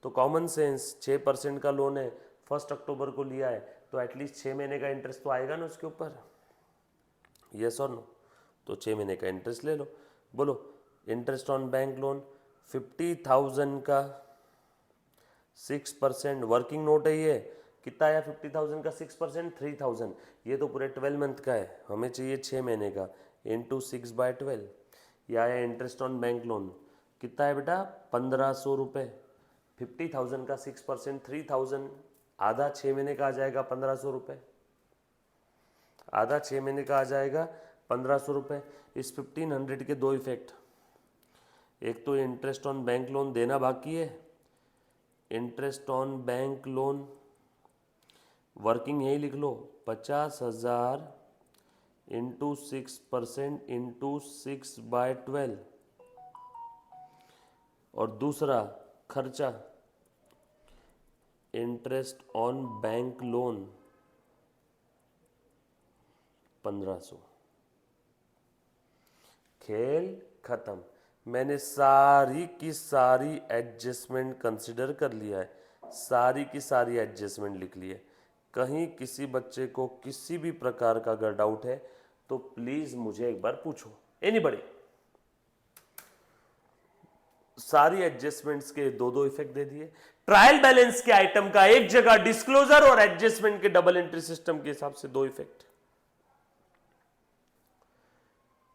तो कॉमन सेंस 6% का लोन है, 1 अक्टूबर को लिया है, तो एटलीस्ट 6 महीने का इंटरेस्ट तो आएगा ना उसके ऊपर, यस और नो, तो 6 महीने का इंटरेस्ट ले लो। बोलो इंटरेस्ट ऑन बैंक लोन 50,000 का 6%, वर्किंग नोट है ये, कितना आया 50,000 का 6%, 3,000, ये तो पूरे 12 मंथ का है, हमें चाहिए 6 महीने का, इंटू 6/12, ये आया इंटरेस्ट ऑन बैंक लोन, कितना है बेटा 1,500 रुपये, 50,000 का 6% 3,000, आधा 6 महीने का आ जाएगा 1,500 रुपये, आधा 6 महीने का आ जाएगा 1,500 रुपये। इस 1,500 के दो इफेक्ट, एक तो इंटरेस्ट ऑन बैंक लोन देना बाकी है, interest on bank loan working यही लिख लो 50,000 इंटू 6% इंटू 6/12, और दूसरा खर्चा इंटरेस्ट ऑन बैंक लोन 1,500, खेल खत्म। मैंने सारी की सारी एडजस्टमेंट कंसिडर कर लिया है, सारी की सारी एडजस्टमेंट लिख ली है, कहीं किसी बच्चे को किसी भी प्रकार का अगर डाउट है तो प्लीज मुझे एक बार पूछो, एनीबडी। सारी एडजस्टमेंट्स के दो दो इफेक्ट दे दिए, ट्रायल बैलेंस के आइटम का एक जगह डिस्क्लोजर और एडजस्टमेंट के डबल एंट्री सिस्टम के हिसाब से दो इफेक्ट।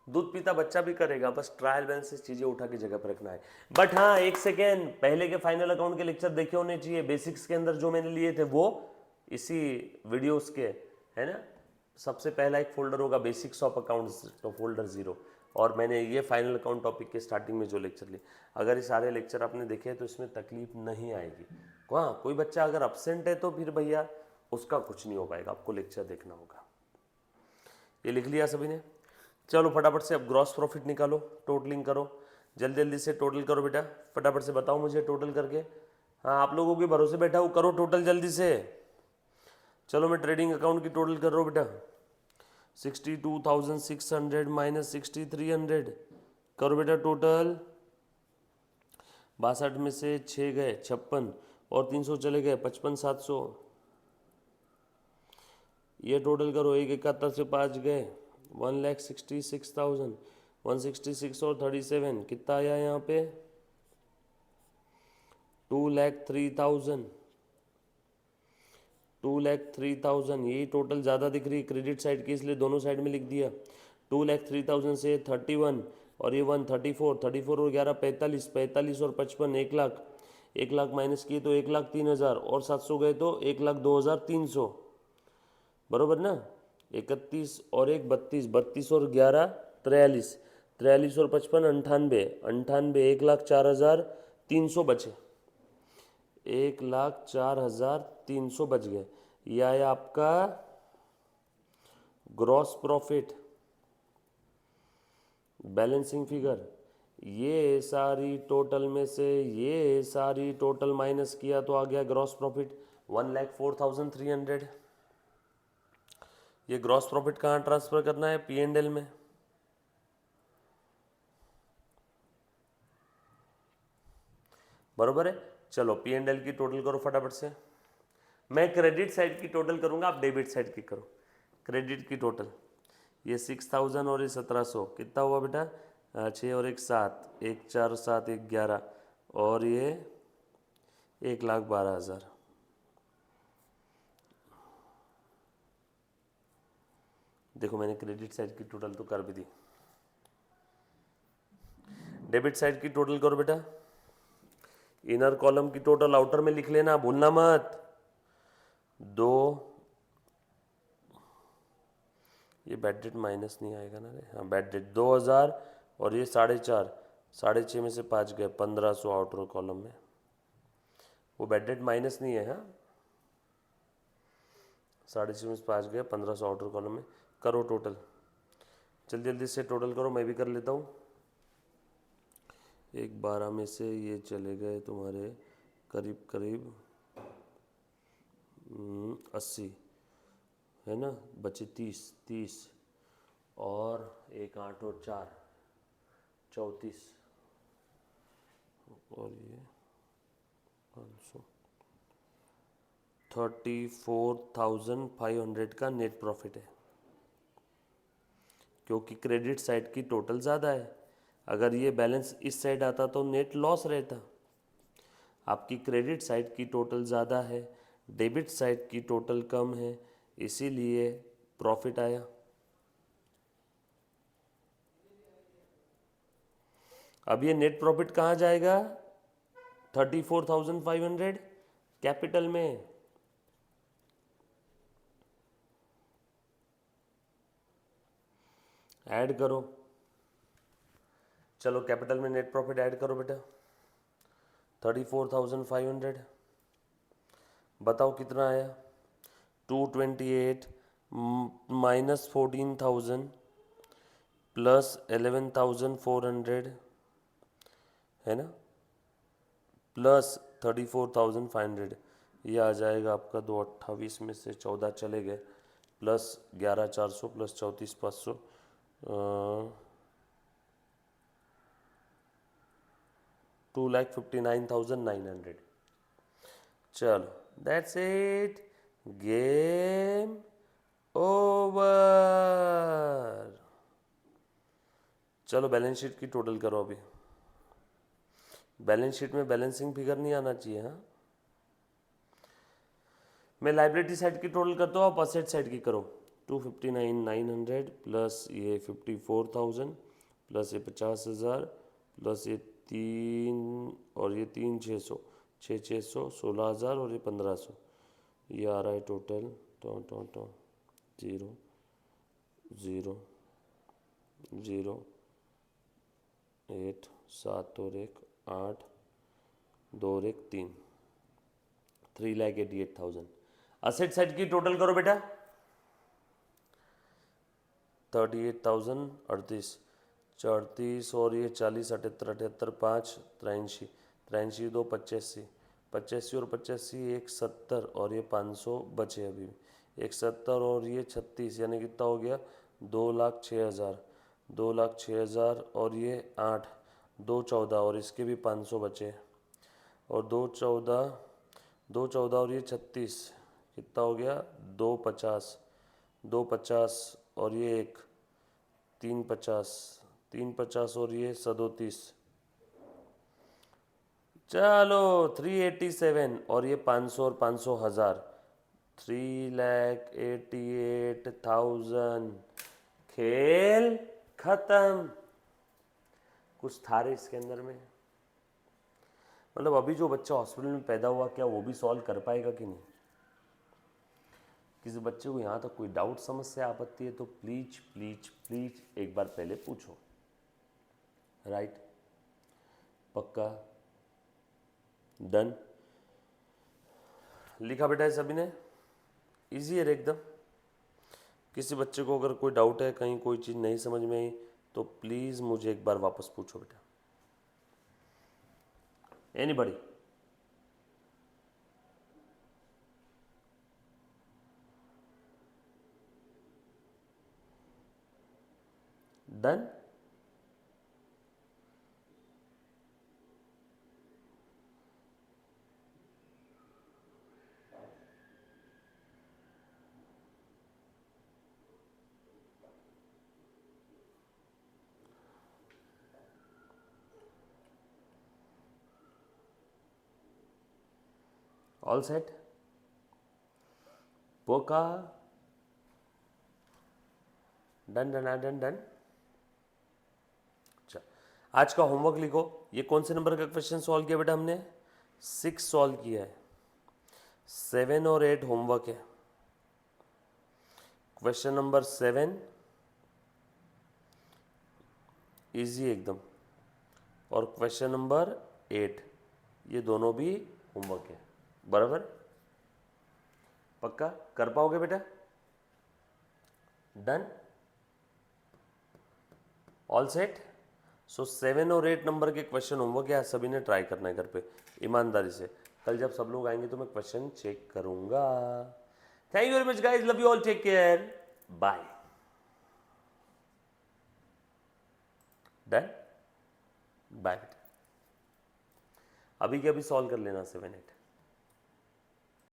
दूध पीता बच्चा भी करेगा, बस ट्रायल बैलेंस से चीजें उठा के जगह पर रखना है। बट हाँ, एक सेकेंड, पहले के फाइनल अकाउंट के लेक्चर देखे होने चाहिए। बेसिक्स के अंदर जो मैंने लिए थे वो इसी वीडियोस के, है ना। सबसे पहला एक फोल्डर होगा बेसिक्स ऑफ अकाउंट्स, तो फोल्डर 0, और मैंने ये फाइनल अकाउंट टॉपिक के स्टार्टिंग में जो लेक्चर लिए, अगर ये सारे लेक्चर आपने देखे तो इसमें तकलीफ नहीं आएगी। हाँ, कोई बच्चा अगर अपसेंट है तो फिर भैया उसका कुछ नहीं हो पाएगा, आपको लेक्चर देखना होगा। ये लिख लिया सभी ने? चलो फटाफट से अब ग्रॉस प्रॉफिट निकालो, टोटलिंग करो, जल्दी जल्दी से टोटल करो बेटा, फटाफट से बताओ मुझे टोटल करके। हाँ, आप लोगों के भरोसे बैठा हूँ, करो टोटल जल्दी से। चलो मैं ट्रेडिंग अकाउंट की टोटल कर रहा हूँ बेटा। 62,600 माइनस 6,300 करो बेटा टोटल। 62 में से 6 गए 56 और 300 चले गए 55,700। ये टोटल करो, 171 से 5 गए 1,66,000, 166 और 37 कितना आया यहाँ पे 2,03,000, 2,03,000। यही टोटल ज़्यादा दिख रही है क्रेडिट साइड की, इसलिए दोनों साइड में लिख दिया। 2,03,000 से 31 और ये 134, 34 और 11 45, 45 और 55 1 लाख, 1 लाख माइनस किए तो 1,03,000 और 700 गए तो 1,02,300, बरोबर ना। 31 और 1 32, 32 और 11 43, 43 और 55 98, 98 1,04,300 बचे, 1,04,300 बच गए। यह आया आपका ग्रॉस प्रॉफिट, बैलेंसिंग फिगर। ये सारी टोटल में से ये सारी टोटल माइनस किया तो आ गया ग्रॉस प्रॉफिट 1,04,300। ये ग्रॉस प्रॉफिट कहाँ ट्रांसफर करना है, P&L में। बरोबर है। चलो P&L की टोटल करो फटाफट से। मैं क्रेडिट साइड की टोटल करूंगा, आप डेबिट साइड की करो। क्रेडिट की टोटल, ये 6,000 और ये 1,700 कितना हुआ बेटा, 6 और 1 7, 1 4 7 1 11 और ये 1,12,000। देखो मैंने क्रेडिट साइड की टोटल तो कर भी दी। डेबिट साइड की टोटल करो बेटा। इनर कॉलम की टोटल आउटर में लिख लेना, भूलना मत। 2, ये बैड डेट माइनस नहीं आएगा ना रे, हाँ बैड डेट 2,000 और ये 4.5, 6.5 में से 5 गए 1,500 आउटर कॉलम में, वो बैड डेट माइनस नहीं है। हाँ, 6.5 में से 5 गए 1,500 आउटर कॉलम में। करो टोटल, जल्दी जल्दी से टोटल करो, मैं भी कर लेता हूँ। 1,12 में से ये चले गए तुम्हारे करीब करीब 80, है ना, बचे 30 और 1 8 और 4 34 और ये 500, 34,500 का नेट प्रॉफिट है, क्योंकि क्रेडिट साइड की टोटल ज़्यादा है। अगर ये बैलेंस इस साइड आता तो नेट लॉस रहता। आपकी क्रेडिट साइड की टोटल ज़्यादा है, डेबिट साइड की टोटल कम है, इसीलिए प्रॉफिट आया। अब ये नेट प्रॉफिट कहाँ जाएगा, 34,500 कैपिटल में। ऐड करो, चलो कैपिटल में नेट प्रॉफिट ऐड करो बेटा। 34,500 बताओ कितना आया, 228 माइनस 14,000 प्लस 11,400, है ना, प्लस 34,500, ये आ जाएगा आपका 228 में से 14 चले गए प्लस 11,400 प्लस 34,500, 2,59,900। चलो दैट्स इट। Game over. चलो बैलेंस शीट की टोटल करो अभी। बैलेंस शीट में बैलेंसिंग फिगर नहीं आना चाहिए। हाँ, मैं लाइबिलिटी साइड की टोटल करता हूँ, आप असेट साइड की करो। 259,900 प्लस ये 54,000 प्लस ये 50,000 प्लस ये 3 और ये 3,600, 6,600, 16,000 और ये 1,500, ये आ रहा है टोटल 0 0 0 8 7 और 1 8 2 और 1 3, 3,88,000। असेट साइड की टोटल करो बेटा। 38,000 38 34 और ये 40 78 78 5 83 83 2 85 85 और 85 170 और ये 500 बचे अभी भी 170 और ये 36 यानी कितना हो गया 2,06,000 2,06,000 और ये 8 2,14 और इसके भी 500 बचे और 2,14 और ये 36 कितना हो गया 2,50 2,50 और ये 3,50 3,50 और ये 37 चलो 387 और ये 500 और 500 हज़ार 3,88,000। खेल खत्म। कुछ था रे इसके अंदर में, मतलब अभी जो बच्चा हॉस्पिटल में पैदा हुआ क्या वो भी सॉल्व कर पाएगा कि नहीं? किसी बच्चे को यहाँ तक कोई डाउट समस्या आपत्ति है तो प्लीज प्लीज प्लीज एक बार पहले पूछो। राइट, पक्का, डन, लिखा बेटा है सभी ने? इजी है एकदम। किसी बच्चे को अगर कोई डाउट है, कहीं कोई चीज़ नहीं समझ में आई तो प्लीज़ मुझे एक बार वापस पूछो बेटा। एनीबॉडी? डन? All set? पोका? Done done done done. अच्छा, आज का होमवर्क लिखो। ये कौन से नंबर का क्वेश्चन सॉल्व किया बेटा हमने? 6 सॉल्व किया है। 7 और 8 होमवर्क है। क्वेश्चन नंबर 7 इजी एकदम, और क्वेश्चन नंबर 8 ये दोनों भी होमवर्क है। बराबर? पक्का कर पाओगे बेटा? डन? All set? सो 7 और 8 नंबर के क्वेश्चन होमवर्क है, सभी ने ट्राई करना है घर पे ईमानदारी से। कल जब सब लोग आएंगे तो मैं क्वेश्चन चेक करूंगा। Thank you very much guys, love you all, take care, bye. Done? Bye बेटा। अभी के अभी सॉल्व कर लेना 7 8।